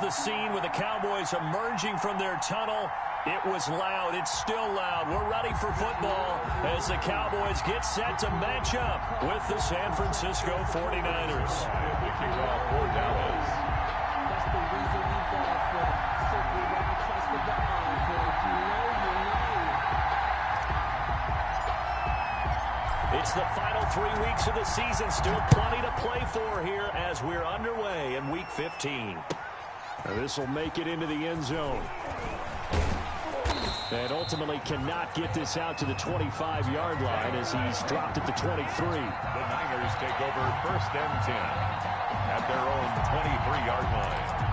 The scene with the Cowboys emerging from their tunnel. It was loud. It's still loud. We're ready for football as the Cowboys get set to match up with the San Francisco 49ers. For Dallas. That's the reason we ball for simply what I trust with the encore. If you know, you know. It's the final 3 weeks of the season. Still plenty to play for here as we're underway in Week 15. This will make it into the end zone. And ultimately cannot get this out to the 25-yard line as he's dropped at the 23. The Niners take over 1st and 10 at their own 23-yard line.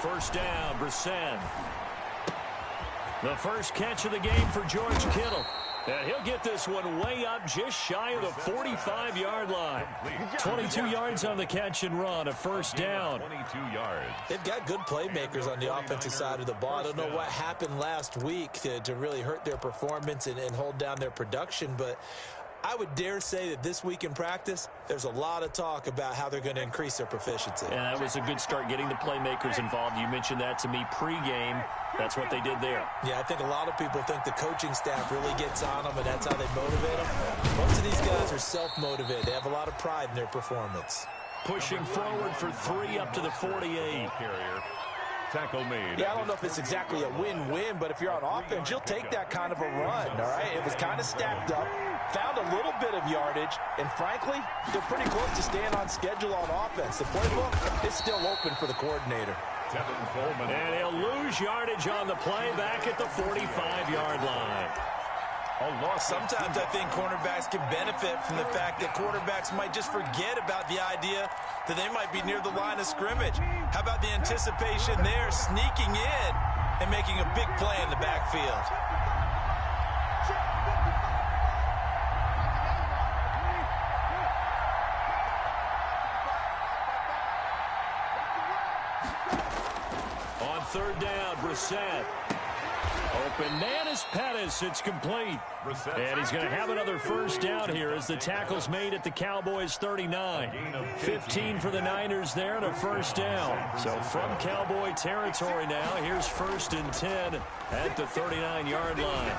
First down, Brissett. The first catch of the game for George Kittle. And he'll get this one way up just shy of the 45-yard line. 22 yards on the catch and run, a first down. 22 yards. They've got good playmakers on the offensive side of the ball. I don't know what happened last week to really hurt their performance and hold down their production, but I would dare say that this week in practice, there's a lot of talk about how they're going to increase their proficiency. And that was a good start getting the playmakers involved. You mentioned that to me pregame. That's what they did there. Yeah, I think a lot of people think the coaching staff really gets on them, and that's how they motivate them. Most of these guys are self-motivated. They have a lot of pride in their performance. Pushing forward for 3 up to the 48. Carrier. Tackle made. Yeah, I don't know if it's exactly a win-win, but if you're on offense, you'll take that kind of a run, all right? It was kind of stacked up, found a little bit of yardage, and frankly, they're pretty close to staying on schedule on offense. The playbook is still open for the coordinator. And he'll lose yardage on the play back at the 45-yard line. Sometimes I think cornerbacks can benefit from the fact that quarterbacks might just forget about the idea that they might be near the line of scrimmage. How about the anticipation there, sneaking in and making a big play in the backfield? On 3rd down, Brissett. Open man is Pettis. It's complete. And he's going to have another first down here as the tackle's made at the Cowboys 39. 15 for the Niners there and a first down. So from Cowboy territory now, here's 1st and 10 at the 39-yard line.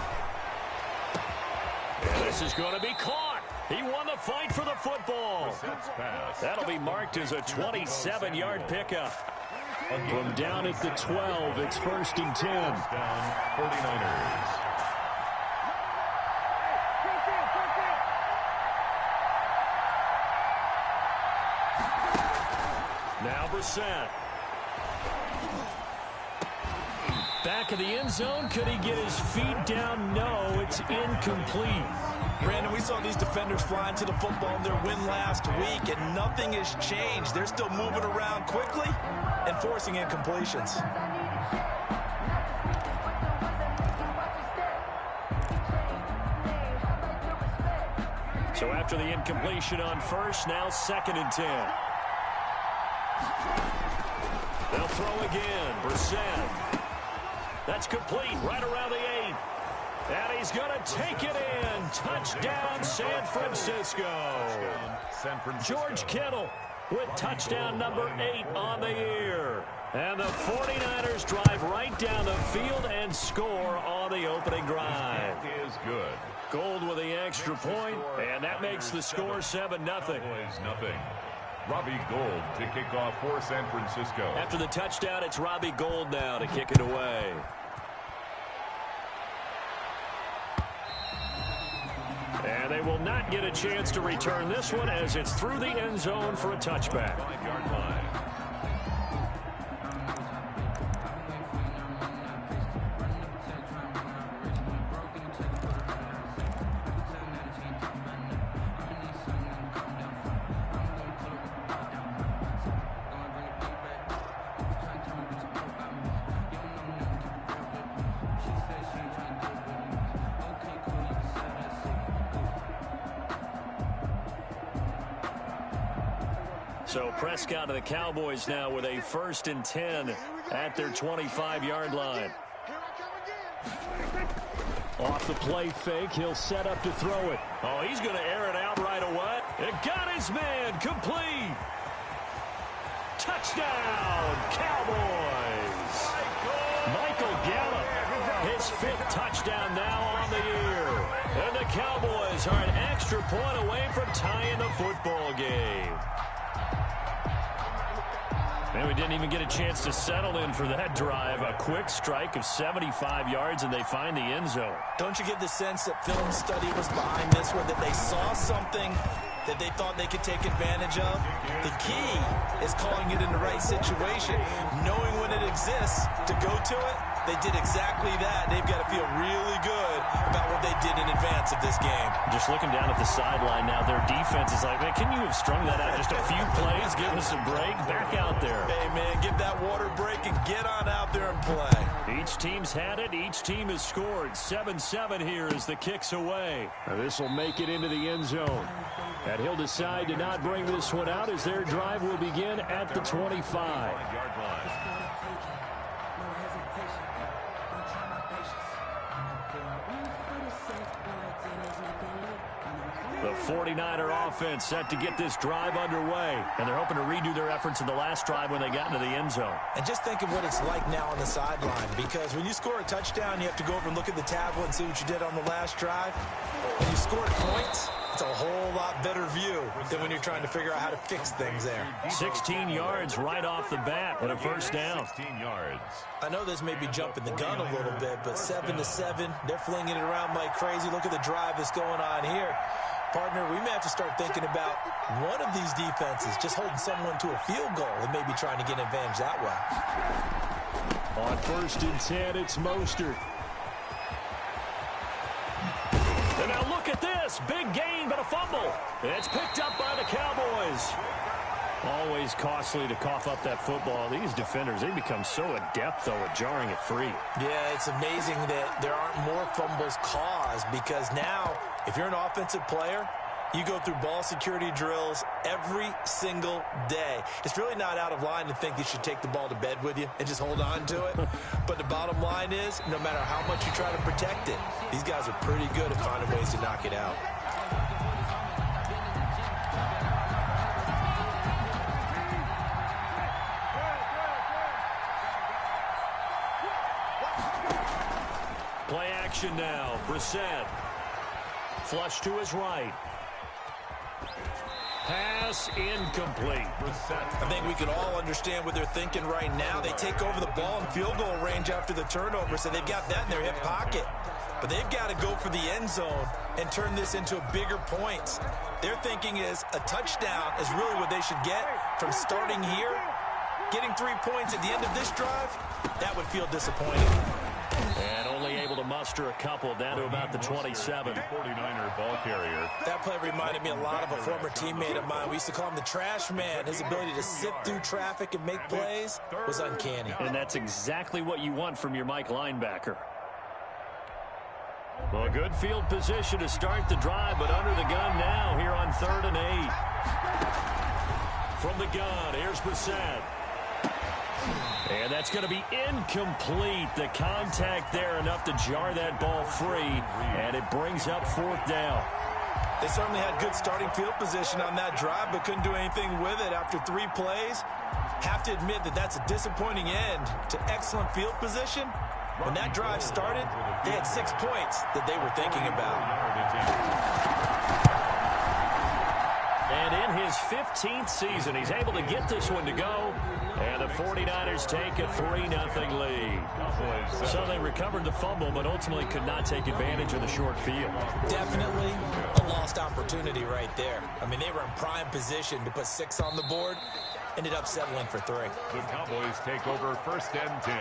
And this is going to be caught. He won the fight for the football. That'll be marked as a 27-yard pickup. From down at the 12, it's 1st and 10. 49ers. Now Brissett. Back of the end zone. Could he get his feet down? No, it's incomplete. Brandon, we saw these defenders flying to the football in their win last week, and nothing has changed. They're still moving around quickly and forcing incompletions. So after the incompletion on first, now 2nd and 10. They'll throw again. Brissett. That's complete right around the 8. And he's going to take it in. Touchdown, San Francisco. George Kittle with touchdown number 8 on the year. And the 49ers drive right down the field and score on the opening drive. That is good. Gold with the extra point, and that makes the score 7-0. Robbie Gould to kick off for San Francisco. After the touchdown, it's Robbie Gould now to kick it away. And they will not get a chance to return this one as it's through the end zone for a touchback. 5-yard line. So Prescott of the Cowboys now with a 1st and 10 at their 25-yard line. Off the play fake, he'll set up to throw it. Oh, he's going to air it out right away. It got his man, complete. Touchdown, Cowboys. Michael Gallup, his 5th touchdown now on the year. And the Cowboys are an extra point away from tying the football game. And we didn't even get a chance to settle in for that drive. A quick strike of 75 yards, and they find the end zone. Don't you get the sense that film study was behind this one, that they saw something that they thought they could take advantage of? The key is calling it in the right situation, knowing when it exists to go to it. They did exactly that. They've got to feel really good about what they did in advance of this game. Just looking down at the sideline now, their defense is like, man, can you have strung that out just a few plays, give us a break, back out there. Hey, man, give that water break and get on out there and play. Each team's had it. Each team has scored. 7-7 here as the kick's away. Now this will make it into the end zone. And he'll decide to not bring this one out as their drive will begin at the 25-yard line. The 49er offense set to get this drive underway. And they're hoping to redo their efforts in the last drive when they got into the end zone. And just think of what it's like now on the sideline, because when you score a touchdown, you have to go over and look at the tablet and see what you did on the last drive. When you scored points, it's a whole lot better view than when you're trying to figure out how to fix things there. 16 yards right off the bat with a first down. 16 yards. I know this may be jumping the gun a little bit, but 7-7, they're flinging it around like crazy. Look at the drive that's going on here. Partner, we may have to start thinking about one of these defenses just holding someone to a field goal and maybe trying to get an advantage that way. On 1st and 10, it's Mostert. And now look at this. Big gain, but a fumble. It's picked up by the Cowboys. Always costly to cough up that football. These defenders, they become so adept, though, at jarring it free. Yeah, it's amazing that there aren't more fumbles caused, because now, if you're an offensive player, you go through ball security drills every single day. It's really not out of line to think you should take the ball to bed with you and just hold on to it. But the bottom line is, no matter how much you try to protect it, these guys are pretty good at finding ways to knock it out. Play action now. Brissett. Flush to his right. Pass incomplete. I think we can all understand what they're thinking right now. They take over the ball in field goal range after the turnover, so they've got that in their hip pocket. But they've got to go for the end zone and turn this into a bigger points. Their thinking is a touchdown is really what they should get from starting here. Getting 3 points at the end of this drive, that would feel disappointing. And only able to muster a couple down to about the 27. 49er ball carrier. That play reminded me a lot of a former teammate of mine. We used to call him the trash man. His ability to sift through traffic and make plays was uncanny. And that's exactly what you want from your Mike linebacker. Well, good field position to start the drive, but under the gun now here on 3rd and 8. From the gun, here's Brissett. And that's going to be incomplete. The contact there enough to jar that ball free, and it brings up 4th down. They certainly had good starting field position on that drive, but couldn't do anything with it after 3 plays. Have to admit that that's a disappointing end to excellent field position. When that drive started, they had 6 points that they were thinking about. And in his 15th season, he's able to get this one to go. And the 49ers take a 3-0 lead. So they recovered the fumble, but ultimately could not take advantage of the short field. Definitely a lost opportunity right there. I mean, they were in prime position to put 6 on the board. Ended up settling for 3. The Cowboys take over 1st and 10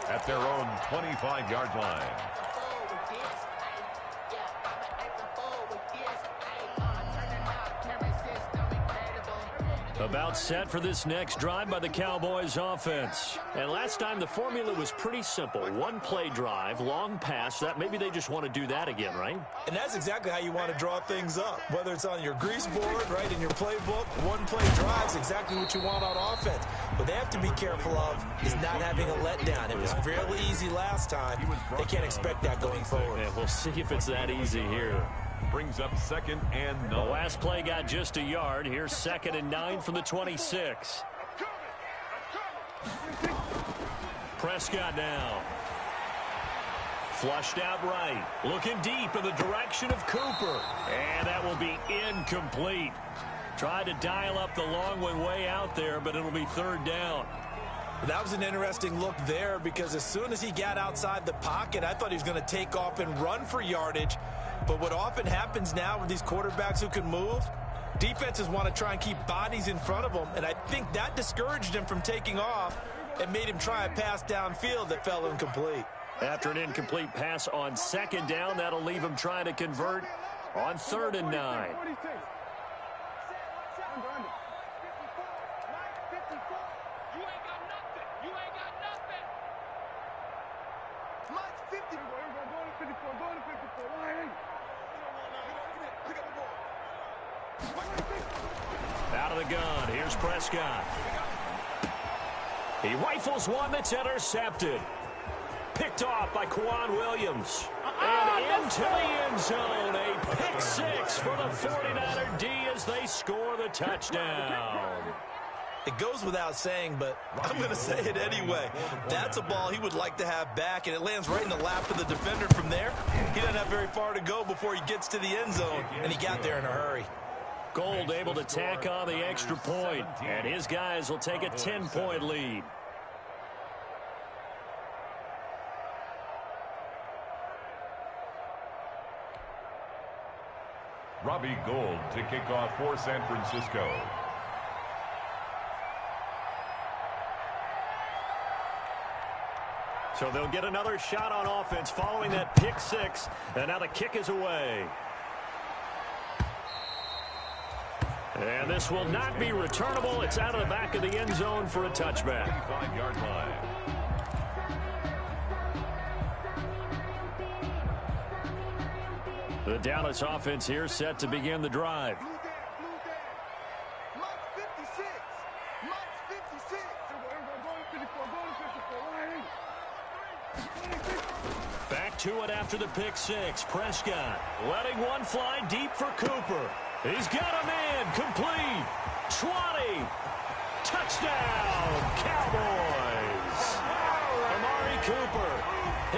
at their own 25-yard line. About set for this next drive by the Cowboys offense. And last time the formula was pretty simple. One play drive, long pass. That maybe they just want to do that again, right? And that's exactly how you want to draw things up. Whether it's on your grease board, right, in your playbook, one play drive is exactly what you want on offense. What they have to be careful of is not having a letdown. It was fairly easy last time. They can't expect that going forward. Yeah, we'll see if it's that easy here. Brings up 2nd and 9. The last play got just a yard. Here's 2nd and 9 from the 26. Prescott now. Flushed out right. Looking deep in the direction of Cooper. And that will be incomplete. Tried to dial up the long one way out there, but it'll be 3rd down. That was an interesting look there because as soon as he got outside the pocket, I thought he was going to take off and run for yardage. But what often happens now with these quarterbacks who can move, defenses want to try and keep bodies in front of them, and I think that discouraged him from taking off and made him try a pass downfield that fell incomplete. After an incomplete pass on 2nd down, that'll leave him trying to convert on 3rd and 9. Out of the gun, here's Prescott. He rifles one that's intercepted. Picked off by Quan Williams. And into the end zone, a pick 6 for the 49er D as they score the touchdown. It goes without saying, but I'm going to say it anyway. That's a ball he would like to have back, and it lands right in the lap of the defender from there. He doesn't have very far to go before he gets to the end zone, and he got there in a hurry. Gold able to tack on the extra point, and his guys will take a 10-point lead. Robbie Gould to kick off for San Francisco. So they'll get another shot on offense following that pick 6, and now the kick is away. And this will not be returnable. It's out of the back of the end zone for a touchback. 5-yard line. The Dallas offense here set to begin the drive. Back to it after the pick 6. Prescott letting one fly deep for Cooper. He's got him in. Complete. 20. Touchdown, Cowboys. Amari Cooper,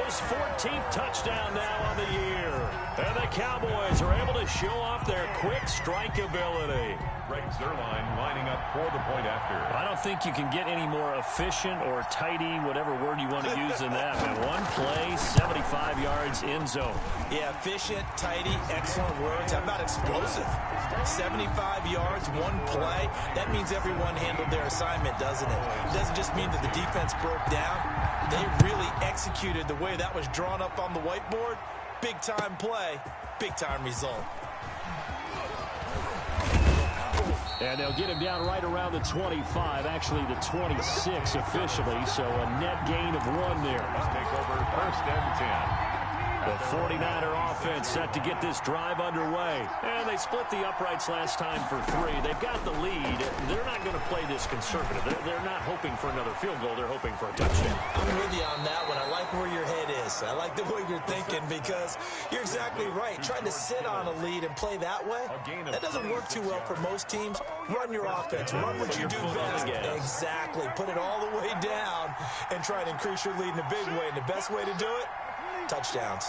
his 14th touchdown now on the year. And the Cowboys are able to show off their quick strike ability. Greg Zuerlein lining up for the point after. I don't think you can get any more efficient or tidy, whatever word you want to use in that. Man, one play, 75 yards in zone. Yeah, efficient, tidy, excellent words. How about explosive? 75 yards, one play. That means everyone handled their assignment, doesn't it? It doesn't just mean that the defense broke down. They really executed the way that was drawn up on the whiteboard. Big-time play, big-time result. And they'll get him down right around the 25, actually the 26 officially, so a net gain of 1 there. Let's take over 1st and 10. The 49er offense set to get this drive underway. And they split the uprights last time for 3. They've got the lead. They're not going to play this conservative. They're not hoping for another field goal. They're hoping for a touchdown. I'm with you on that one. I like where your head is. I like the way you're thinking because you're exactly right. Trying to sit on a lead and play that way, that doesn't work too well for most teams. Run your offense. Run what you do best. Exactly. Put it all the way down and try to increase your lead in a big way. And the best way to do it, touchdowns.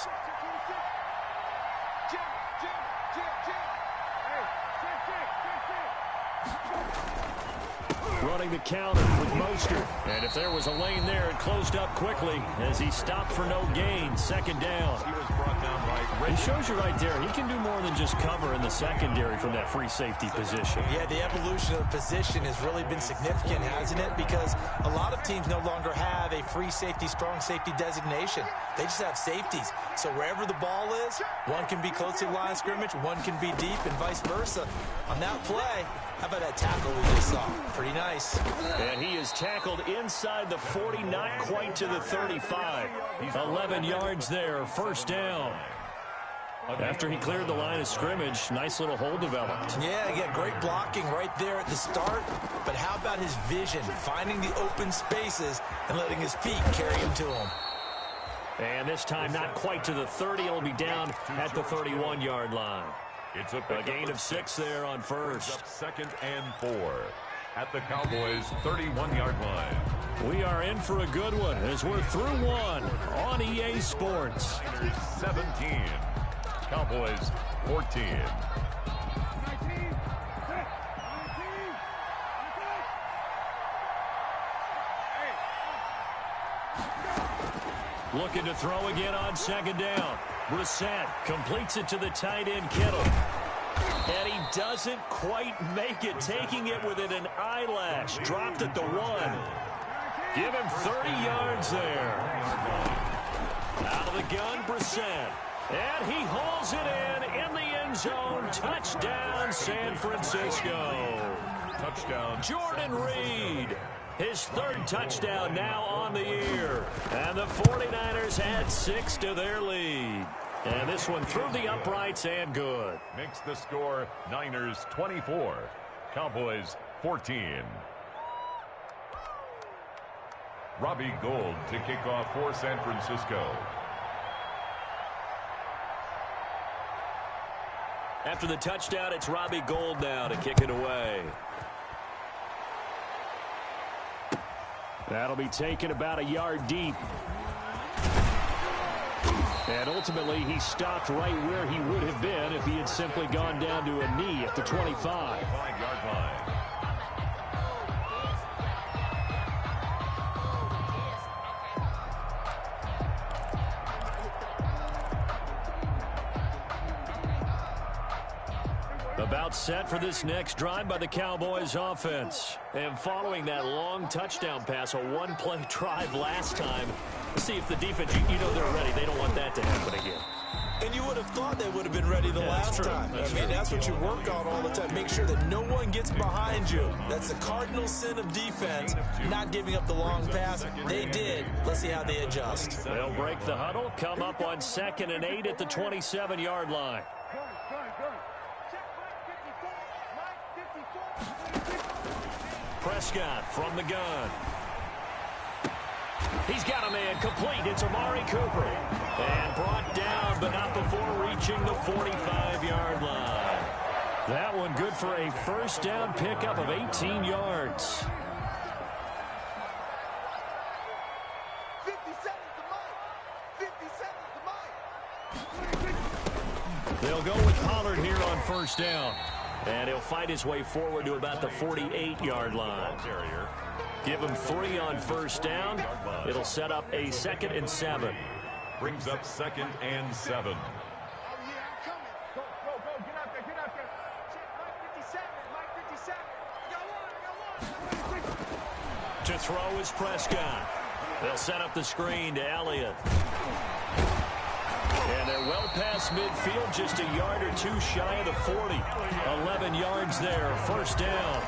running the counter with Mostert. And if there was a lane there, it closed up quickly as he stopped for no gain. Second down. He was brought down by He shows you right there, he can do more than just cover in the secondary from that free safety position. Yeah, the evolution of the position has really been significant, hasn't it? Because a lot of teams no longer have a free safety, strong safety designation. They just have safeties. So wherever the ball is, one can be close to the line of scrimmage, one can be deep, and vice versa. On that play, how about that tackle we just saw? Pretty nice. And he is tackled inside the 40, not quite to the 35. 11 yards there, first down. After he cleared the line of scrimmage, nice little hole developed. Yeah, great blocking right there at the start. But how about his vision, finding the open spaces and letting his feet carry him to him? And this time not quite to the 30. It'll be down at the 31-yard line. It's a gain of 6 there on first. Second and 4 at the Cowboys' 31-yard line. We are in for a good one as we're through one on EA Sports. 17. Cowboys 14. Looking to throw again on second down. Brissett completes it to the tight end, Kittle. And he doesn't quite make it, taking it within an eyelash. Dropped at the 1. Give him 30 yards there. Out of the gun, Brissett. And he hauls it in the end zone. Touchdown, San Francisco. Touchdown. Jordan Reed. His third touchdown now on the year. And the 49ers add 6 to their lead. And this one through the uprights and good. Makes the score Niners 24. Cowboys 14. Robbie Gould to kick off for San Francisco. After the touchdown, it's Robbie Gould now to kick it away. That'll be taken about a yard deep. And ultimately, he stopped right where he would have been if he had simply gone down to a knee at the 25. 5-yard line. About set for this next drive by the Cowboys offense. And following that long touchdown pass, a one-play drive last time, let's see if the defense, you know they're ready. They don't want that to happen again. And you would have thought they would have been ready the last time. That's what you work on all the time. Make sure that no one gets behind you. That's the cardinal sin of defense, not giving up the long pass. They did. Let's see how they adjust. They'll break the huddle, come up on 2nd and 8 at the 27-yard line. Prescott from the gun. He's got a man complete. It's Amari Cooper. And brought down, but not before reaching the 45-yard line. That one good for a first down pickup of 18 yards. They'll go with Pollard here on first down. And he'll fight his way forward to about the 48-yard line. Give him 3 on first down. It'll set up a 2nd and 7. Brings up 2nd and 7. To throw is Prescott. They'll set up the screen to Elliott. And they're well past midfield, just a yard or 2 shy of the 40. 11 yards there, first down.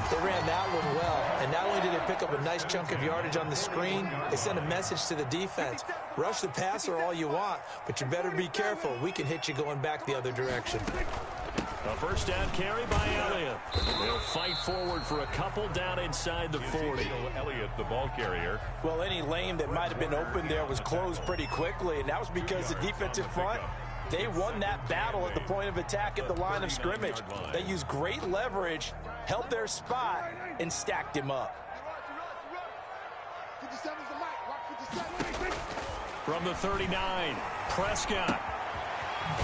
They ran that one well, and not only did they pick up a nice chunk of yardage on the screen, they sent a message to the defense. Rush the passer all you want, but you better be careful. We can hit you going back the other direction. A first down carry by Elliott. They'll fight forward for a couple down inside the 40. Elliott, the ball carrier. Well, any lane that might have been open there was closed pretty quickly, and that was because the defensive front, they won that battle at the point of attack at the line of scrimmage. They used great leverage, held their spot, and stacked him up. From the 39, Prescott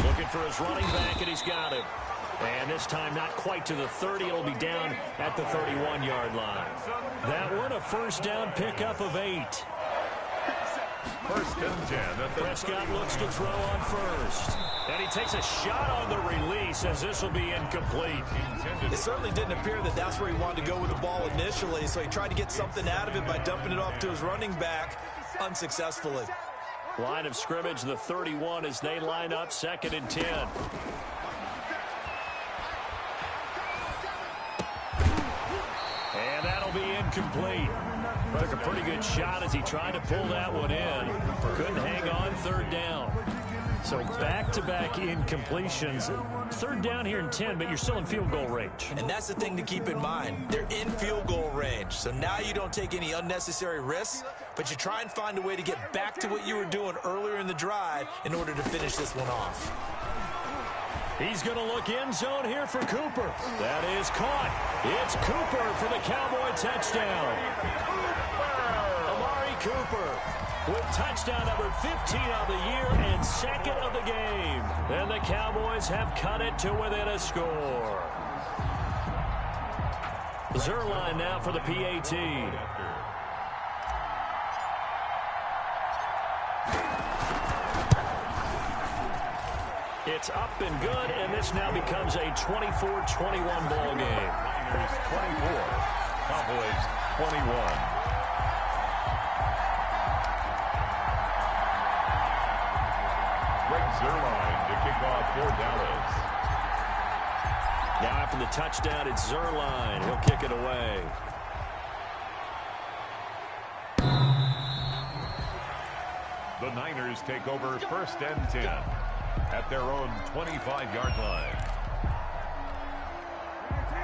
looking for his running back, and he's got him. And this time not quite to the 30. It'll be down at the 31-yard line. That one, a first down pickup of 8. First and 10. Prescott looks to throw on first. And he takes a shot on the release as this will be incomplete. It certainly didn't appear that that's where he wanted to go with the ball initially, so he tried to get something out of it by dumping it off to his running back unsuccessfully. Line of scrimmage, the 31 as they line up, 2nd and 10. And that'll be incomplete. Took a pretty good shot as he tried to pull that one in. Couldn't hang on, 3rd down. So back-to-back incompletions. 3rd down here in 10, but you're still in field goal range. And that's the thing to keep in mind. They're in field goal range. So now you don't take any unnecessary risks, but you try and find a way to get back to what you were doing earlier in the drive in order to finish this one off. He's going to look end zone here for Cooper. That is caught. It's Cooper for the Cowboy touchdown. Amari Cooper with touchdown number 15 of the year and 2nd of the game. And the Cowboys have cut it to within a score. Zerline now for the PAT. It's up and good, and this now becomes a 24-21 ball game. Niners 24, Cowboys 21. Greg Zerline to kick off for Dallas. Now after the touchdown, it's Zerline. He'll kick it away. The Niners take over 1st and 10 at their own 25-yard line.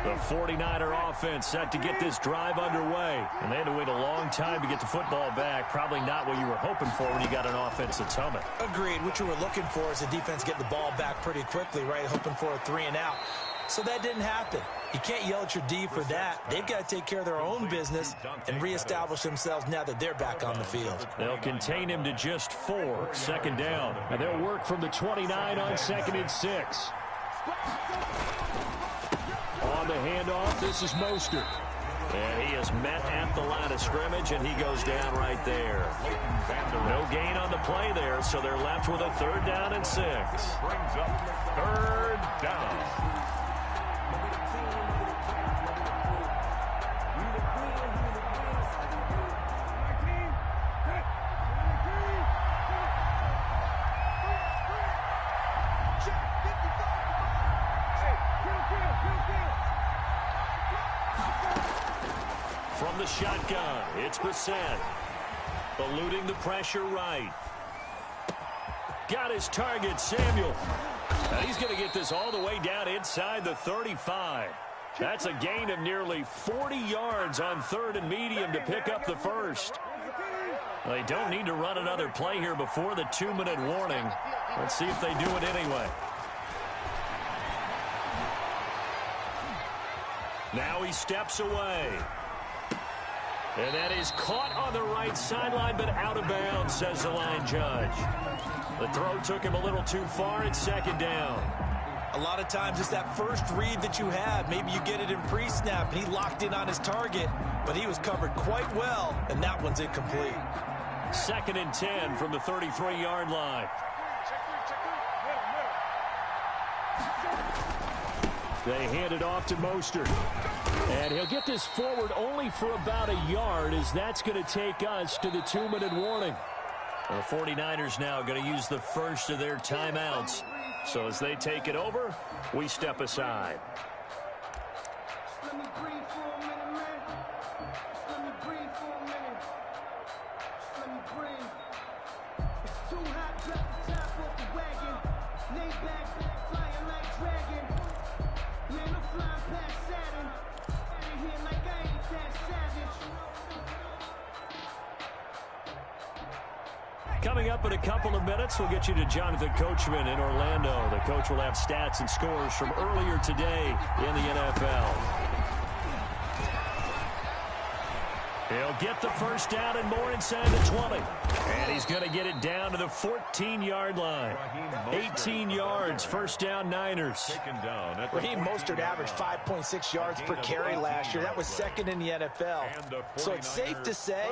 The 49er offense set to get this drive underway. And they had to wait a long time to get the football back. Probably not what you were hoping for when you got an offense that's humming. Agreed. What you were looking for is the defense getting the ball back pretty quickly, right? Hoping for a 3 and out. So that didn't happen. You can't yell at your D for that. They've got to take care of their own business and reestablish themselves now that they're back on the field. They'll contain him to just 4, 2nd down. And they'll work from the 29 on 2nd and 6. On the handoff, this is Mostert. And he is met at the line of scrimmage, and he goes down right there. No gain on the play there, so they're left with a 3rd down and 6. Brings up 3rd down. From the shotgun, it's Brissett. Eluding the pressure right. Got his target, Samuel. And he's going to get this all the way down inside the 35. That's a gain of nearly 40 yards on 3rd and medium to pick up the first. They don't need to run another play here before the 2-minute warning. Let's see if they do it anyway. Now he steps away. And that is caught on the right sideline, but out of bounds, says the line judge. The throw took him a little too far. It's 2nd down. A lot of times it's that first read that you have. Maybe you get it in pre-snap, and he locked in on his target, but he was covered quite well, and that one's incomplete. 2nd and 10 from the 33-yard line. They hand it off to Mostert. And he'll get this forward only for about a yard, as that's going to take us to the 2-minute warning. The 49ers now going to use the first of their timeouts. So as they take it over, we step aside. Coming up in a couple of minutes, we'll get you to Jonathan Coachman in Orlando. The coach will have stats and scores from earlier today in the NFL. He'll get the first down and more inside the 20. And he's going to get it down to the 14-yard line. 18 yards, first down Niners. Raheem Mostert averaged 5.6 yards per carry last year. That was second in the NFL. So it's safe to say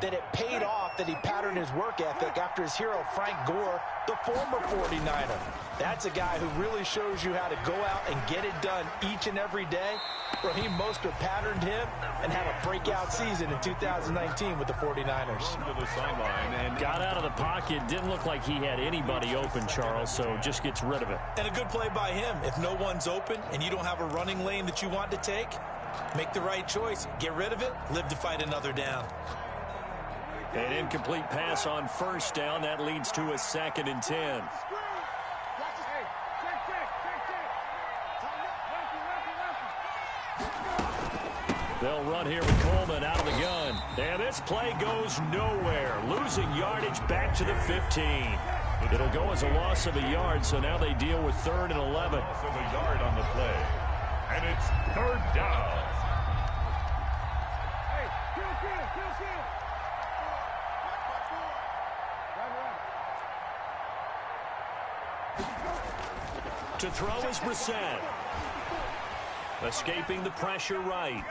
that it paid off that he patterned his work ethic after his hero Frank Gore, the former 49er. That's a guy who really shows you how to go out and get it done each and every day. Raheem Mostert patterned him and had a breakout season in 2019 with the 49ers. Got out of the pocket, didn't look like he had anybody open, Charles, so just gets rid of it. And a good play by him. If no one's open and you don't have a running lane that you want to take, make the right choice. Get rid of it, live to fight another down. An incomplete pass on first down. That leads to a 2nd and 10. They'll run here with Coleman out of the gun. And this play goes nowhere. Losing yardage back to the 15. It'll go as a loss of a yard, so now they deal with 3rd and 11. Loss of a yard on the play. And it's 3rd down. To throw is Brissett. Escaping the pressure right.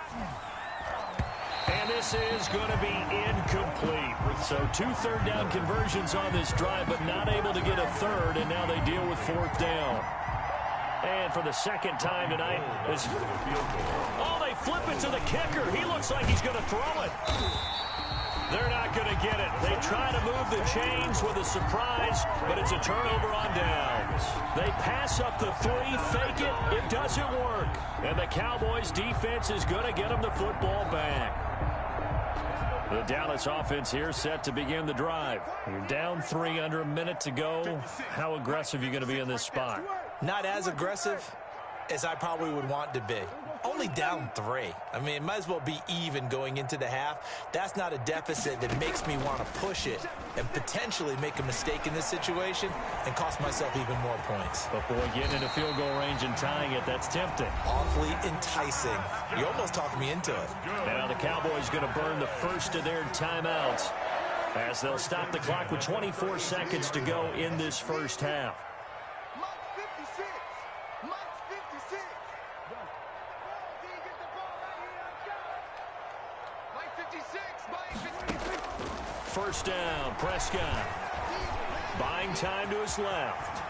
And this is going to be incomplete. So 2 third-down conversions on this drive, but not able to get a third, and now they deal with 4th down. And for the 2nd time tonight, they flip it to the kicker. He looks like he's going to throw it. They're not going to get it. They try to move the chains with a surprise, but it's a turnover on downs. They pass up the 3, fake it. It doesn't work. And the Cowboys' defense is going to get them the football back. The Dallas offense here set to begin the drive. You're down 3 under a minute to go. How aggressive are you going to be in this spot? Not as aggressive as I probably would want to be. Only down 3. I mean, it might as well be even going into the half. That's not a deficit that makes me want to push it and potentially make a mistake in this situation and cost myself even more points. But, boy, getting into field goal range and tying it, that's tempting. Awfully enticing. You almost talked me into it. Now the Cowboys going to burn the first of their timeouts as they'll stop the clock with 24 seconds to go in this first half. First down, Prescott. Buying time to his left.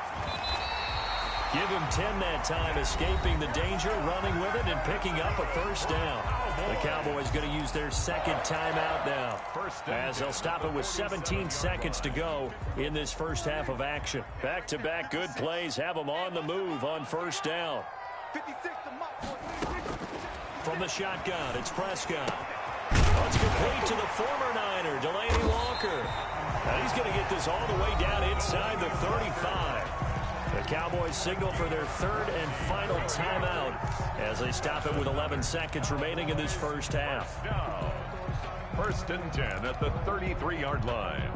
Give him 10 that time, escaping the danger, running with it, and picking up a first down. The Cowboys going to use their 2nd timeout now, as they'll stop it with 17 seconds to go in this first half of action. Back-to-back good plays have them on the move on first down. From the shotgun, it's Prescott. It's complete to the former Niner, Delaney Walker. Now he's going to get this all the way down inside the 35. The Cowboys signal for their 3rd and final timeout as they stop it with 11 seconds remaining in this first half. 1st and 10 at the 33-yard line.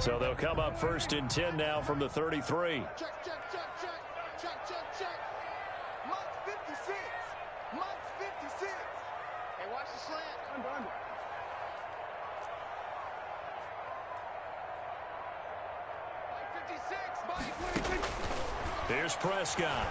So they'll come up 1st and 10 now from the 33. Check. Month 56. Hey, watch the slant. Under. Here's Prescott.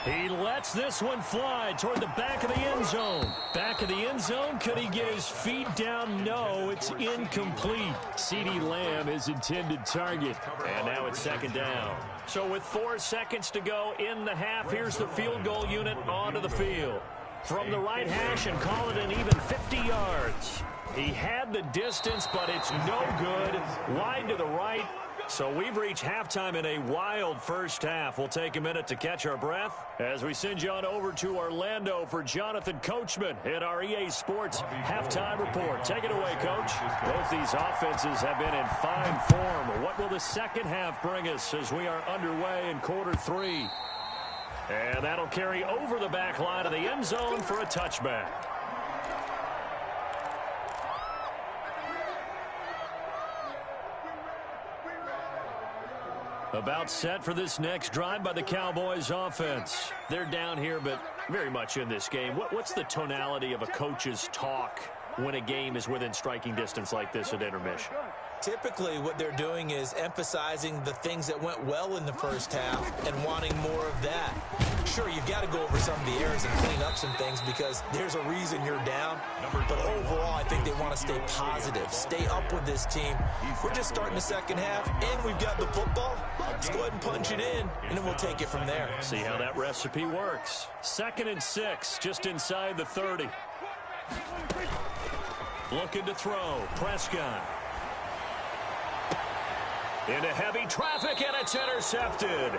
He lets this one fly toward the back of the end zone. Back of the end zone. Could he get his feet down? No, it's incomplete. CeeDee Lamb is intended target. And now it's 2nd down. So with 4 seconds to go in the half, here's the field goal unit onto the field. From the right hash and call it an even 50 yards. He had the distance, but it's no good. Wide to the right. So we've reached halftime in a wild first half. We'll take a minute to catch our breath as we send you on over to Orlando for Jonathan Coachman in our EA Sports halftime report. Take it away, Coach. Both these offenses have been in fine form. What will the second half bring us as we are underway in quarter 3? And that'll carry over the back line of the end zone for a touchback. About set for this next drive by the Cowboys offense. They're down here, but very much in this game. What's the tonality of a coach's talk when a game is within striking distance like this at intermission? Typically, what they're doing is emphasizing the things that went well in the first half and wanting more of that. Sure, you've got to go over some of the errors and clean up some things because there's a reason you're down. But overall, I think they want to stay positive, stay up with this team. We're just starting the second half, and we've got the football. Let's go ahead and punch it in, and then we'll take it from there. See how that recipe works. 2nd and 6, just inside the 30. Looking to throw. Prescott. Into heavy traffic, and it's intercepted.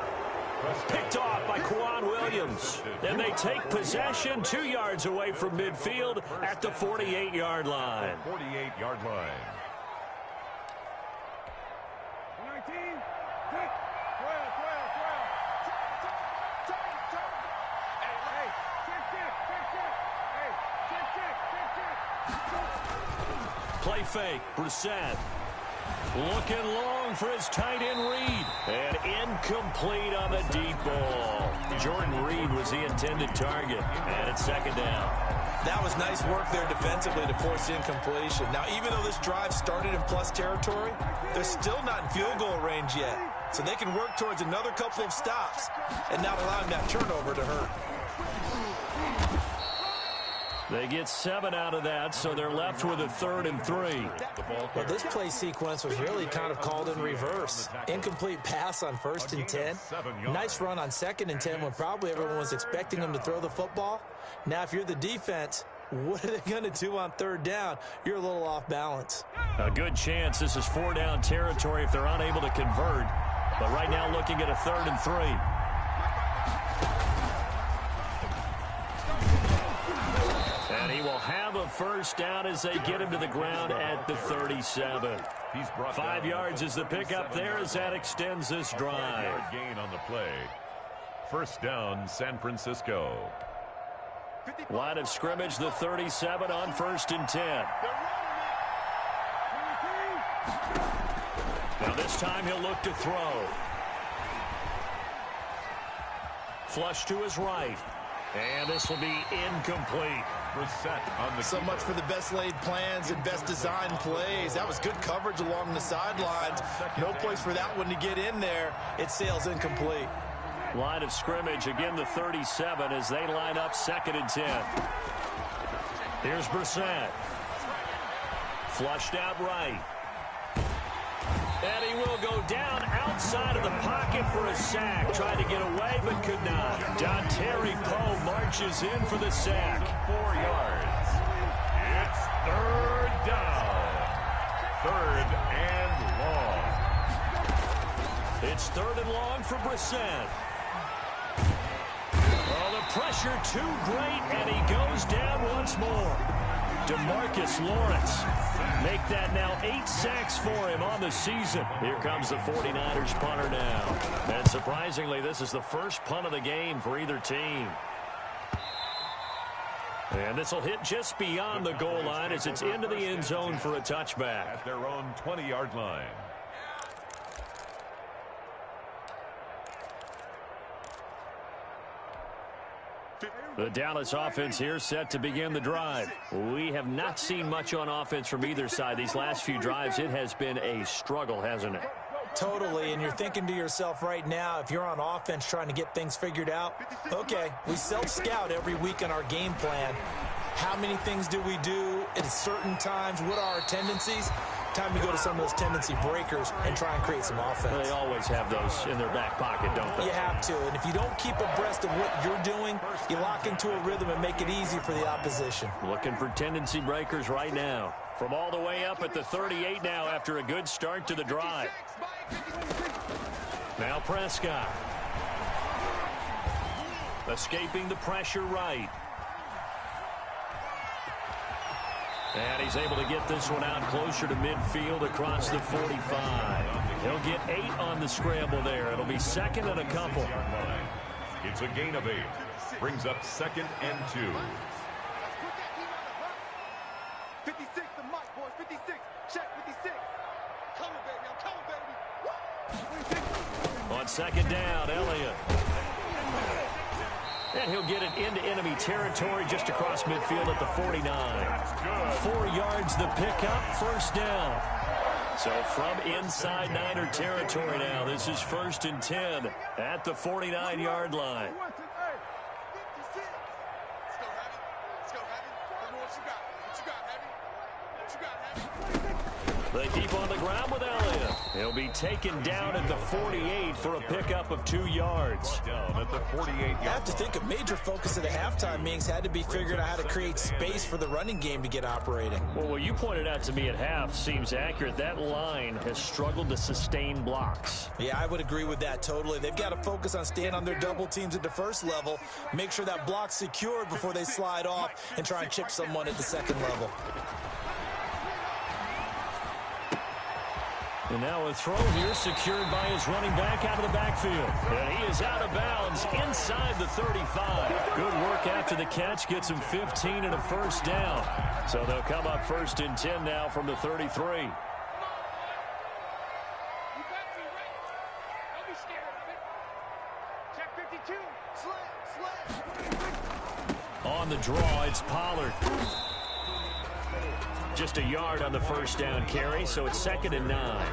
Picked off by Quan Williams. And they take possession 2 yards away from midfield at the 48-yard line. 48-yard line. 19, 12. Play fake. Brissett. Looking long for his tight end Reed. And incomplete on the deep ball. Jordan Reed was the intended target. And it's 2nd down. That was nice work there defensively to force incompletion. Now, even though this drive started in plus territory, they're still not in field goal range yet. So they can work towards another couple of stops and not allowing that turnover to hurt. They get 7 out of that, so they're left with a 3rd and 3. Well, this play sequence was really kind of called in reverse. Incomplete pass on 1st and 10. Nice run on 2nd and 10 when probably everyone was expecting them to throw the football. Now, if you're the defense, what are they going to do on 3rd down? You're a little off balance. A good chance this is 4-down territory if they're unable to convert. But right now looking at a 3rd and 3. And he will have a 1st down as they get him to the ground at the 37. 5 yards is the pickup there as that extends this drive. Gain on the play. 1st down, San Francisco. Line of scrimmage, the 37 on 1st and 10. Now this time he'll look to throw. Flush to his right. And this will be incomplete. So much for the best laid plans and best designed plays. That was good coverage along the sidelines. No place for that one to get in there. It sails incomplete. Line of scrimmage, again the 37 as they line up 2nd and 10. Here's Brissett. Flushed out right. And he will go down outside of the pocket for a sack. Tried to get away, but could not. Dontari Poe marches in for the sack. 4 yards. It's 3rd down. 3rd and long. It's 3rd and long for Brissett. Oh, the pressure too great, and he goes down once more. DeMarcus Lawrence. Make that now 8 sacks for him on the season. Here comes the 49ers punter now. And surprisingly, this is the first punt of the game for either team. And this will hit just beyond the goal line as it's into the end zone for a touchback. At their own 20-yard line. The Dallas offense here set to begin the drive. We have not seen much on offense from either side. These last few drives, it has been a struggle, hasn't it? Totally, and you're thinking to yourself right now, if you're on offense trying to get things figured out, okay, we self-scout every week in our game plan. How many things do we do at certain times? What are our tendencies? Time to go to some of those tendency breakers and try and create some offense. They always have those in their back pocket, don't they? You have to, and if you don't keep abreast of what you're doing, you lock into a rhythm and make it easy for the opposition. Looking for tendency breakers right now. From all the way up at the 38 now after a good start to the drive. Now Prescott. Escaping the pressure right. And he's able to get this one out closer to midfield across the 45. He'll get 8 on the scramble there. It'll be 2nd and a couple. It's a gain of 8. Brings up 2nd and 2. 56 the mark, boys. 56. Check 56. Coming, baby. I'm coming, baby. Woo! second down, Elliott. And he'll get it into enemy territory just across midfield at the 49. 4 yards the pickup, first down. So from inside Niner territory now, this is 1st and 10 at the 49-yard line. They keep on the ground with Elliott. He'll be taken down at the 48 for a pickup of 2 yards. Down at the 48-yard. I have to think a major focus of the halftime meetings had to be figuring out how to create space for the running game to get operating. Well, what you pointed out to me at half seems accurate. That line has struggled to sustain blocks. Yeah, I would agree with that totally. They've got to focus on staying on their double teams at the first level, make sure that block's secured before they slide off and try and chip someone at the second level. And now a throw here secured by his running back out of the backfield. And he is out of bounds inside the 35. Good work after the catch. Gets him 15 and a first down. So they'll come up 1st and 10 now from the 33. On the draw, it's Pollard. Just a yard on the first down carry, so it's 2nd and 9.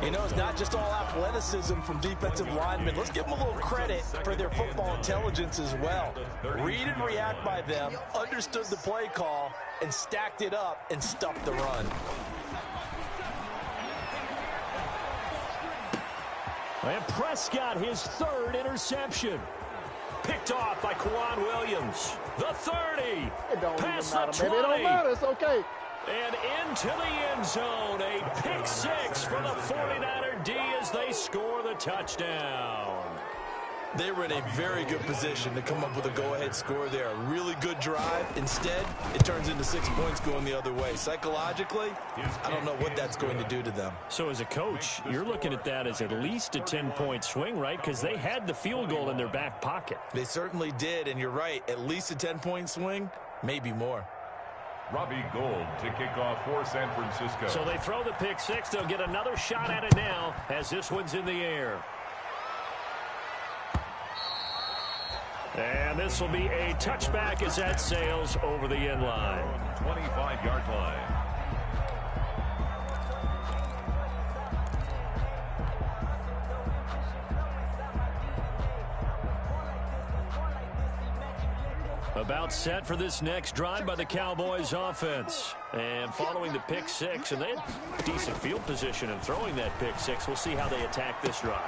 You know, it's not just all athleticism from defensive linemen. Let's give them a little credit for their football intelligence as well. Read and react by them, understood the play call, and stacked it up and stuffed the run. And Prescott, his 3rd interception. Picked off by Quan Williams. The 30. Past the 20. It don't matter. It's okay. And into the end zone. A pick 6 for the 49er D as they score the touchdown. They were in a very good position to come up with a go-ahead score there. A really good drive. Instead, it turns into 6 points going the other way. Psychologically, I don't know what that's going to do to them. So as a coach, you're looking at that as at least a 10-point swing, right? Because they had the field goal in their back pocket. They certainly did, and you're right. At least a 10-point swing, maybe more. Robbie Gould to kick off for San Francisco. So they throw the pick 6. They'll get another shot at it now as this one's in the air. And this will be a touchback as that sails over the end line. 25-yard line. About set for this next drive by the Cowboys offense. And following the pick 6, and they had decent field position in throwing that pick 6. We'll see how they attack this drive.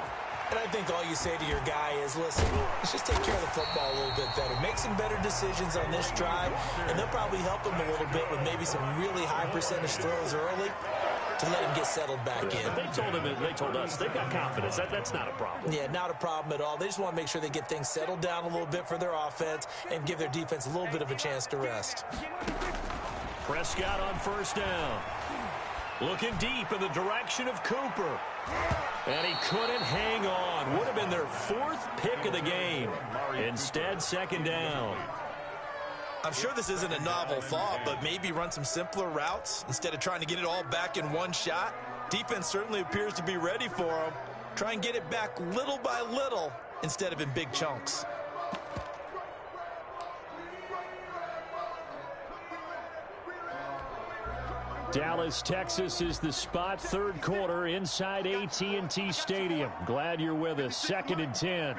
And I think all you say to your guy is, listen, let's just take care of the football a little bit better. Make some better decisions on this drive, and they'll probably help him a little bit with maybe some really high percentage throws early to let him get settled back in. They told us they've got confidence. That's not a problem. Yeah, not a problem at all. They just want to make sure they get things settled down a little bit for their offense and give their defense a little bit of a chance to rest. Prescott on first down. Looking deep in the direction of Cooper. And he couldn't hang on. Would have been their 4th pick of the game. Instead, 2nd down. I'm sure this isn't a novel thought, but maybe run some simpler routes instead of trying to get it all back in one shot. Defense certainly appears to be ready for them. Try and get it back little by little instead of in big chunks. Dallas, Texas is the spot. 3rd quarter inside AT&T Stadium. Glad you're with us. 2nd and 10.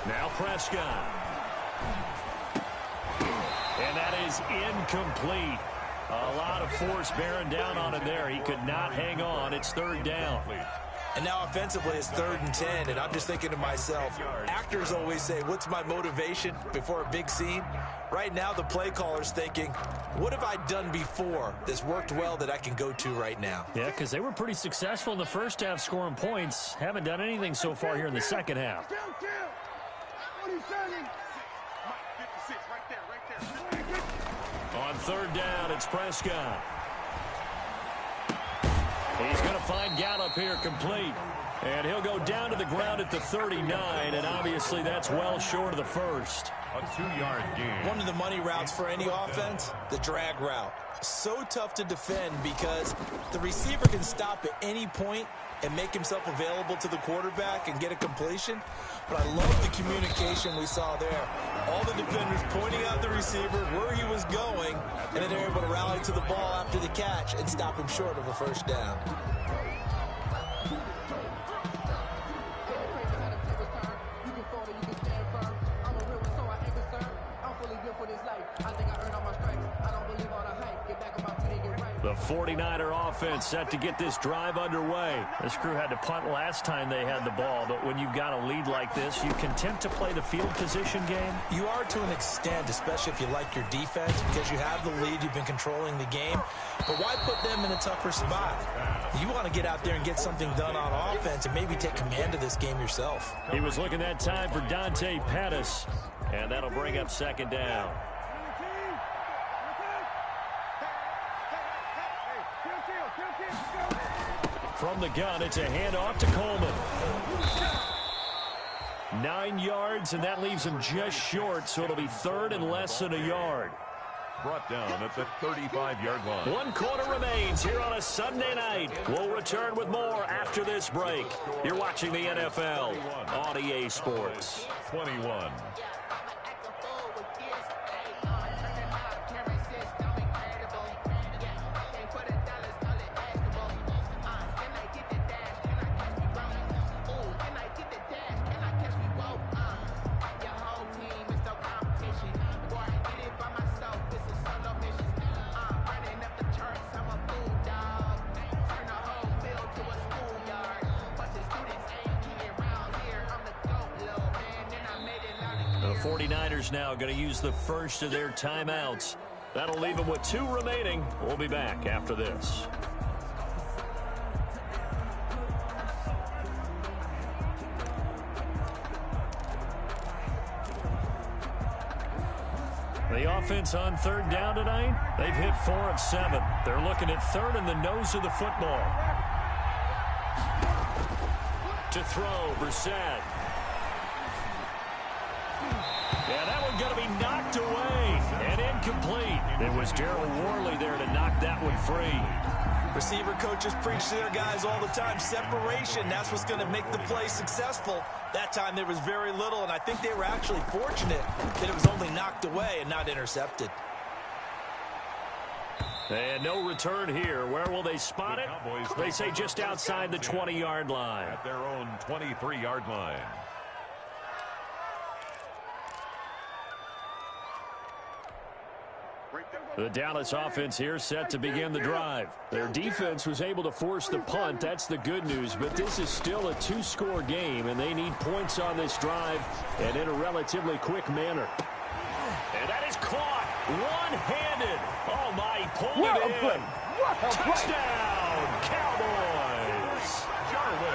Now Prescott. And that is incomplete. A lot of force bearing down on him there. He could not hang on. It's 3rd down. And now offensively it's 3rd and 10, and I'm just thinking to myself, actors always say, what's my motivation before a big scene? Right now the play caller's thinking, what have I done before that's worked well that I can go to right now? Yeah, because they were pretty successful in the first half scoring points. Haven't done anything so far here in the second half. On 3rd down, it's Prescott. He's going to find Gallup here complete. And he'll go down to the ground at the 39, and obviously that's well short of the first. A 2-yard gain. One of the money routes for any offense, the drag route. So tough to defend because the receiver can stop at any point and make himself available to the quarterback and get a completion. But I love the communication we saw there. All the defenders pointing out the receiver where he was going, and then they're able to rally to the ball after the catch and stop him short of a first down. The 49er offense set to get this drive underway. This crew had to punt last time they had the ball, but when you've got a lead like this, you content to play the field position game? You are to an extent, especially if you like your defense, because you have the lead, you've been controlling the game. But why put them in a tougher spot? You want to get out there and get something done on offense and maybe take command of this game yourself. He was looking that time for Dante Pettis, and that'll bring up second down. From the gun, it's a handoff to Coleman. 9 yards, and that leaves him just short, so it'll be third and less than a yard. Brought down at the 35-yard line. 1 quarter remains here on a Sunday night. We'll return with more after this break. You're watching the NFL on EA Sports. 21. The 49ers now going to use the first of their timeouts. That'll leave them with 2 remaining. We'll be back after this. The offense on third down tonight, they've hit 4 of 7. They're looking at third in the nose of the football. To throw, Brissett. Yeah, that one going to be knocked away and incomplete. It was Darryl Worley there to knock that one free. Receiver coaches preach to their guys all the time. Separation, that's what's going to make the play successful. That time there was very little, and I think they were actually fortunate that it was only knocked away and not intercepted. And no return here. Where will they spot it? They say just outside the 20-yard line. At their own 23-yard line. The Dallas offense here set to begin the drive. Their defense was able to force the punt. That's the good news. But this is still a 2-score game, and they need points on this drive and in a relatively quick manner. And that is caught one-handed. Oh, my, he pulled it in. Touchdown, Cowboys.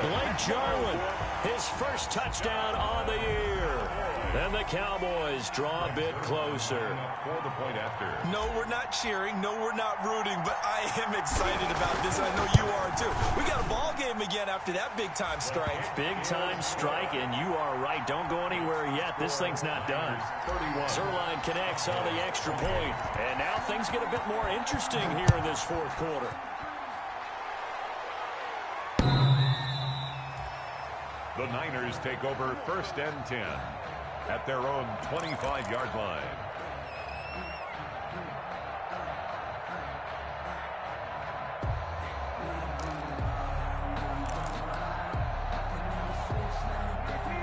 Blake Jarwin, his first touchdown on the year. And the Cowboys draw a bit closer. For the point after. No, we're not cheering. No, we're not rooting. But I am excited about this. I know you are, too. We got a ball game again after that big-time strike. Big-time strike, and you are right. Don't go anywhere yet. This thing's not done. 31. Zerline connects on the extra point. And now things get a bit more interesting here in this fourth quarter. The Niners take over first and 10 at their own 25-yard line.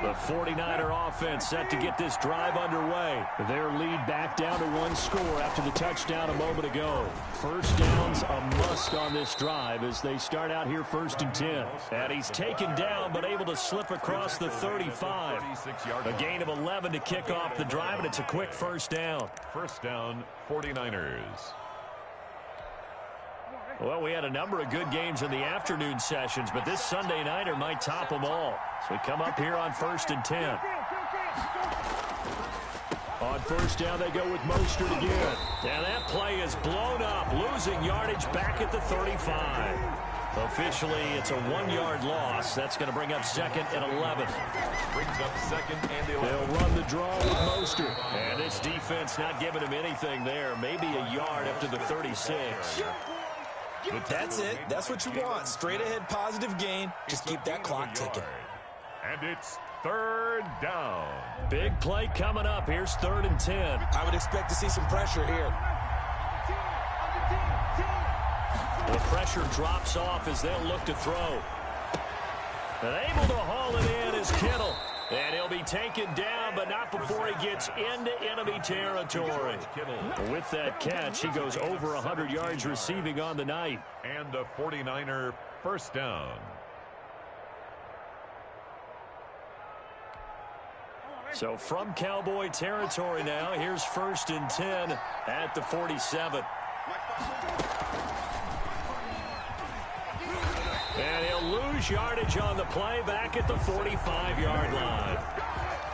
The 49er offense set to get this drive underway. Their lead back down to 1 score after the touchdown a moment ago. First down's a must on this drive as they start out here first and 10. And he's taken down but able to slip across the 35. A gain of 11 to kick off the drive, and it's a quick first down. First down, 49ers. Well, we had a number of good games in the afternoon sessions, but this Sunday nighter might top them all. So we come up here on first and 10. On first down, they go with Mostert again. And that play is blown up, losing yardage back at the 35. Officially, it's a 1-yard loss. That's going to bring up 2nd and 11. Brings up 2nd and 11. They'll run the draw with Mostert. And this defense not giving him anything there. Maybe a yard up to the 36. That's it. That's what you want. Straight ahead positive gain. Just keep that clock ticking. And it's 3rd down. Big play coming up. Here's 3rd and 10. I would expect to see some pressure here. The pressure drops off as they'll look to throw. And able to haul it in is Kittle. And he'll be taken down, but not before he gets into enemy territory. With that catch, he goes over 100 yards receiving on the night. And a 49er first down. So from Cowboy territory now, here's 1st and 10 at the 47. And he'll lose yardage on the play back at the 45-yard line.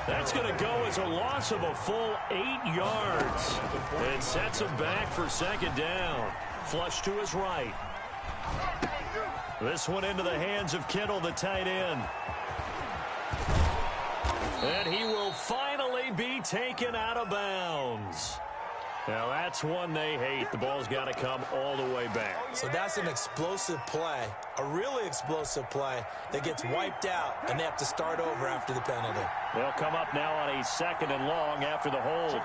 That's going to go as a loss of a full 8 yards. And sets him back for 2nd down. Flush to his right. This one into the hands of Kittle, the tight end. And he will finally be taken out of bounds. Now, that's one they hate. The ball's got to come all the way back. So that's an explosive play, a really explosive play that gets wiped out, and they have to start over after the penalty. They'll come up now on a 2nd and long after the hold.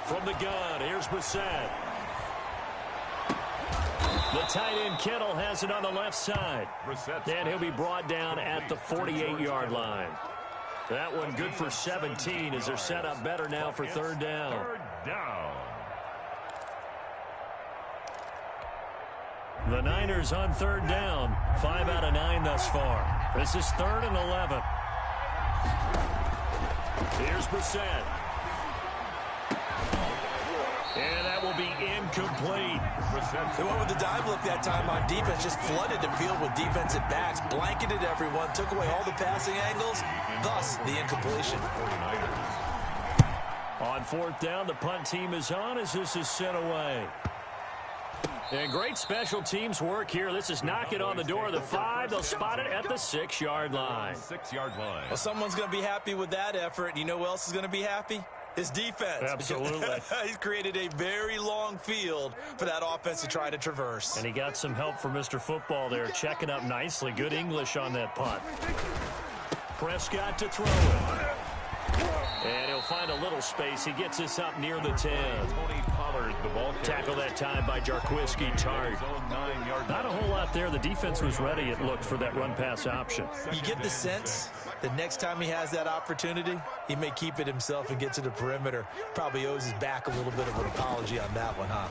From the gun, here's Brissett. The tight end Kittle has it on the left side. And he'll be brought down at the 48-yard line. That one good for 17 as they're set up better now for 3rd down. 3rd down. The Niners on 3rd down. 5 out of 9 thus far. This is 3rd and 11. Here's Brissett. And that will be incomplete. They went with the dive look that time on defense, just flooded the field with defensive backs, blanketed everyone, took away all the passing angles, thus the incompletion. On 4th down, the punt team is on as this is sent away. And great special teams work here. This is knock it on the door of the 5. They'll spot it at the 6-yard line. 6-yard line. Well, someone's going to be happy with that effort. You know who else is going to be happy? His defense. Absolutely. He's created a very long field for that offense to try to traverse. And he got some help from Mr. Football there, checking up nicely. Good English on that punt. Prescott to throw it. And he'll find a little space. He gets this up near the 10. Tony Pollard, the ball carrier. Tackle that time by Jarquiski Tart. Not a whole lot there. The defense was ready, it looked, for that run-pass option. You get the sense that next time he has that opportunity, he may keep it himself and get to the perimeter. Probably owes his back a little bit of an apology on that one, huh?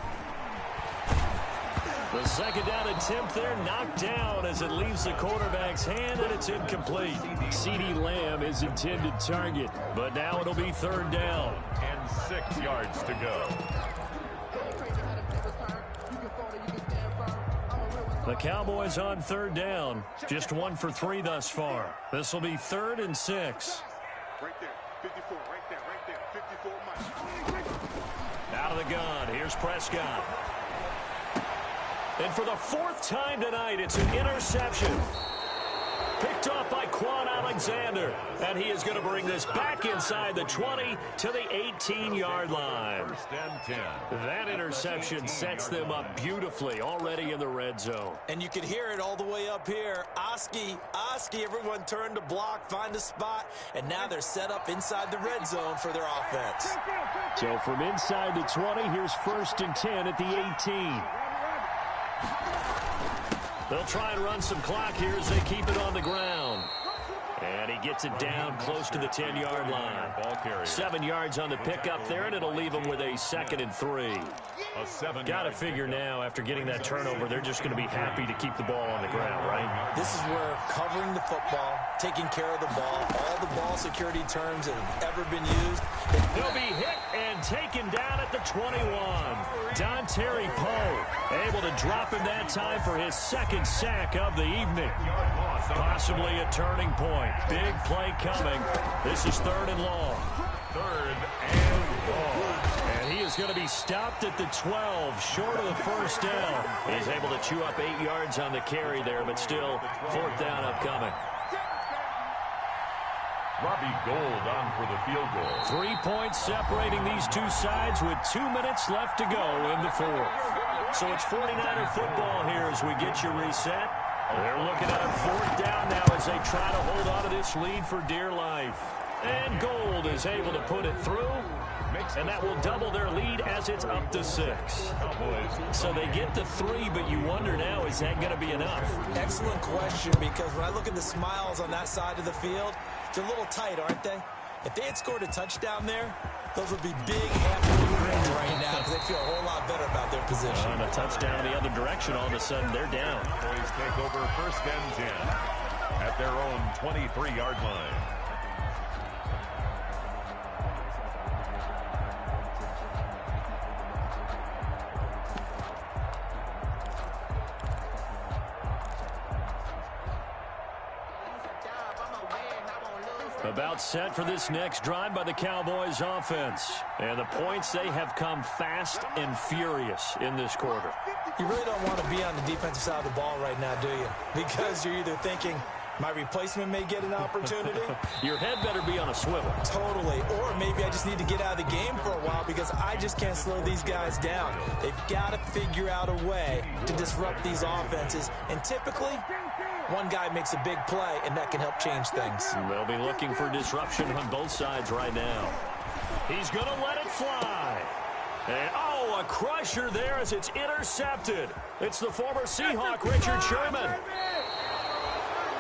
The 2nd down attempt there knocked down as it leaves the quarterback's hand, and it's incomplete. CeeDee Lamb is intended target, but now it'll be 3rd down. And 6 yards to go. The Cowboys on 3rd down. Just 1 for 3 thus far. This will be 3rd and 6. Right there. 54. Right there. 54 Mike. Out of the gun. Here's Prescott. And for the 4th time tonight, it's an interception. Picked off by Quan Alexander. And he is going to bring this back inside the 20 to the 18-yard line. 1st and 10. That interception sets them up beautifully already in the red zone. And you can hear it all the way up here. Oski, everyone turned to block, find a spot, and now they're set up inside the red zone for their offense. So from inside the 20, here's 1st and 10 at the 18. They'll try and run some clock here as they keep it on the ground. And he gets it down close to the 10-yard line. 7 yards on the pickup there, and it'll leave them with a 2nd and 3. Got to figure now, after getting that turnover, they're just going to be happy to keep the ball on the ground, right? This is where covering the football, taking care of the ball, all the ball security terms that have ever been used. He'll be hit and taken down at the 21. Dontari Poe able to drop him that time for his 2nd sack of the evening. Possibly a turning point. Big play coming. This is 3rd and long. Third and long. And he is going to be stopped at the 12, short of the first down. He's able to chew up 8 yards on the carry there, but still, fourth down upcoming. Robbie Gould on for the field goal. 3 points separating these two sides with 2 minutes left to go in the fourth. So it's 49er football here as we get you reset. They're looking at a fourth down now as they try to hold on to this lead for dear life. And Gould is able to put it through, and that will double their lead as it's up to 6. So they get to 3, but you wonder now, is that going to be enough? Excellent question, because when I look at the smiles on that side of the field, they're a little tight, aren't they? If they had scored a touchdown there, those would be big, happy grins right now because they feel a whole lot better about their position. And a touchdown the other direction, all of a sudden they're down. Boys take over first and 10 at their own 23-yard line. About set for this next drive by the Cowboys offense. And the points, they have come fast and furious in this quarter. You really don't want to be on the defensive side of the ball right now, do you? Because you're either thinking, my replacement may get an opportunity. Your head better be on a swivel. Totally. Or maybe I just need to get out of the game for a while because I just can't slow these guys down. They've got to figure out a way to disrupt these offenses. And typically, one guy makes a big play, and that can help change things. They'll be looking for disruption on both sides right now. He's going to let it fly. And, oh, a crusher there as it's intercepted. It's the former Seahawk, Richard Sherman.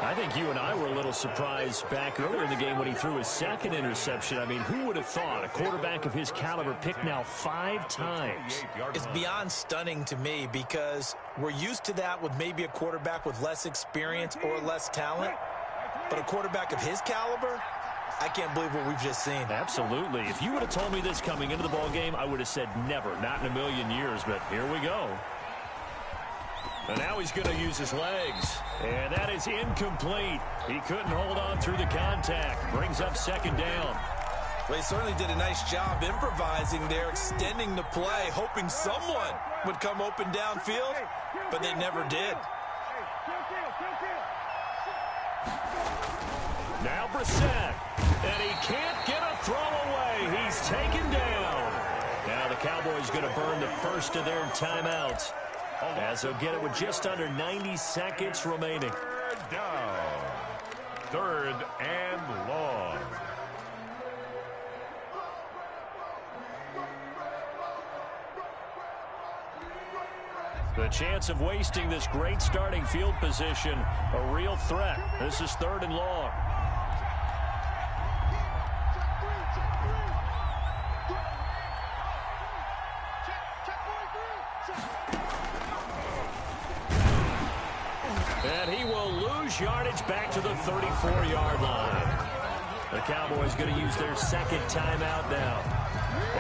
I think you and I were a little surprised back earlier in the game when he threw his second interception. I mean, who would have thought a quarterback of his caliber picked now 5 times? It's beyond stunning to me because we're used to that with maybe a quarterback with less experience or less talent. But a quarterback of his caliber, I can't believe what we've just seen. Absolutely. If you would have told me this coming into the ball game, I would have said never, not in a million years. But here we go. And now he's going to use his legs. And that is incomplete. He couldn't hold on through the contact. Brings up second down. Well, he certainly did a nice job improvising there, extending the play, hoping someone would come open downfield, but they never did. Now Brissett. And he can't get a throw away. He's taken down. Now the Cowboys going to burn the first of their timeouts, as they'll get it with just under 90 seconds remaining. Third down. Third and long. The chance of wasting this great starting field position, a real threat. This is third and long. And he will lose yardage back to the 34-yard line. The Cowboys going to use their second timeout now,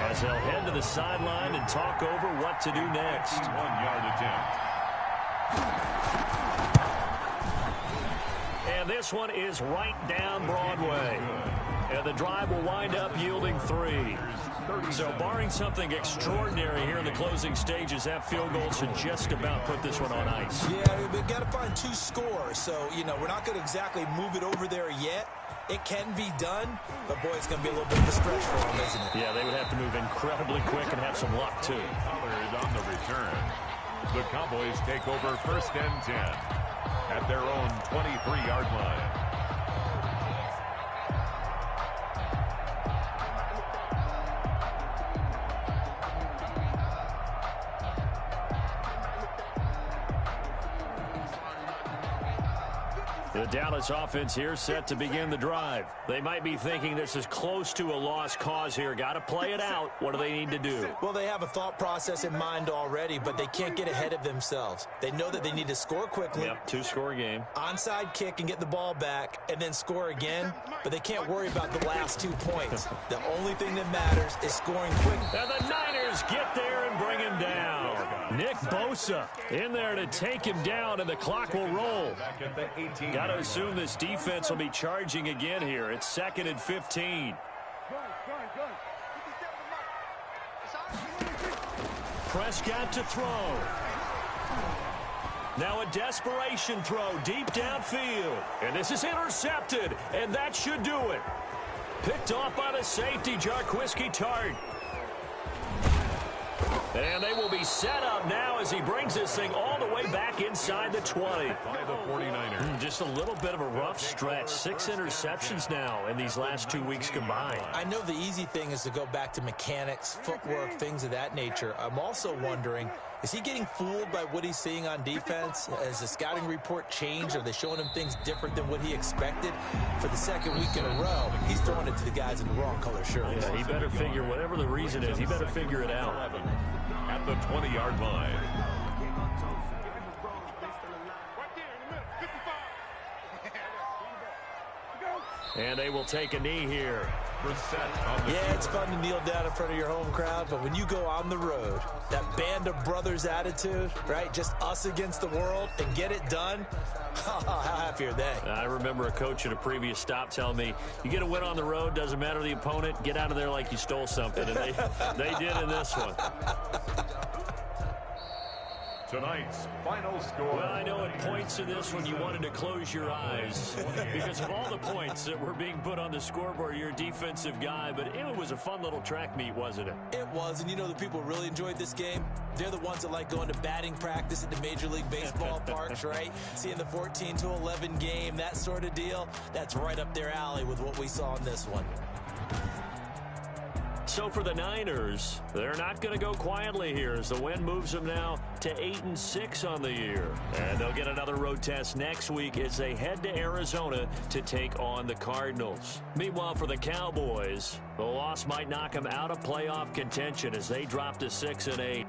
as they'll head to the sideline and talk over what to do next. 1-yard attempt. And this one is right down Broadway. And the drive will wind up yielding 3. So barring something extraordinary here in the closing stages, that field goal should just about put this one on ice. Yeah, we've got to find 2 scores. So, you know, we're not going to exactly move it over there yet. It can be done, but, boy, it's going to be a little bit of a stretch for them, isn't it? Yeah, they would have to move incredibly quick and have some luck, too. Pollard on the return. The Cowboys take over first and 10 at their own 23-yard line. The Dallas offense here set to begin the drive. They might be thinking this is close to a lost cause here. Got to play it out. What do they need to do? Well, they have a thought process in mind already, but they can't get ahead of themselves. They know that they need to score quickly. Yep, 2-score game. Onside kick and get the ball back and then score again, but they can't worry about the last 2 points. The only thing that matters is scoring quick. And the Niners get there and bring him down. Nick Bosa in there to take him down, and the clock will roll. Got to assume this defense will be charging again here. It's 2nd and 15. Prescott to throw. Now a desperation throw deep downfield. And this is intercepted, and that should do it. Picked off by the safety, Jarquiski Tart. And they will be set up now as he brings this thing all the way back inside the 20. By the 49ers. Just a little bit of a rough stretch. 6 interceptions now in these last 2 weeks combined. I know the easy thing is to go back to mechanics, footwork, things of that nature. I'm also wondering, is he getting fooled by what he's seeing on defense? Has the scouting report changed? Are they showing him things different than what he expected? For the second week in a row, he's throwing it to the guys in the wrong color shirts. Yeah, he better figure, whatever the reason is, he better figure it out. At the 20-yard line. And they will take a knee here. Yeah, it's fun to kneel down in front of your home crowd, but when you go on the road, that band of brothers attitude, right? Just us against the world and get it done. How happy are they? I remember a coach at a previous stop telling me, you get a win on the road, doesn't matter the opponent, get out of there like you stole something. And they did in this one. Tonight's final score. Well, I know at points in this one you wanted to close your eyes because of all the points that were being put on the scoreboard. You're a defensive guy, but it was a fun little track meet, wasn't it? It was, and you know the people who really enjoyed this game? They're the ones that like going to batting practice at the Major League Baseball parks, right? Seeing the 14-11 game, that sort of deal. That's right up their alley with what we saw in this one. So for the Niners, they're not going to go quietly here as the win moves them now to 8-6 on the year. And they'll get another road test next week as they head to Arizona to take on the Cardinals. Meanwhile, for the Cowboys, the loss might knock them out of playoff contention as they drop to 6-8.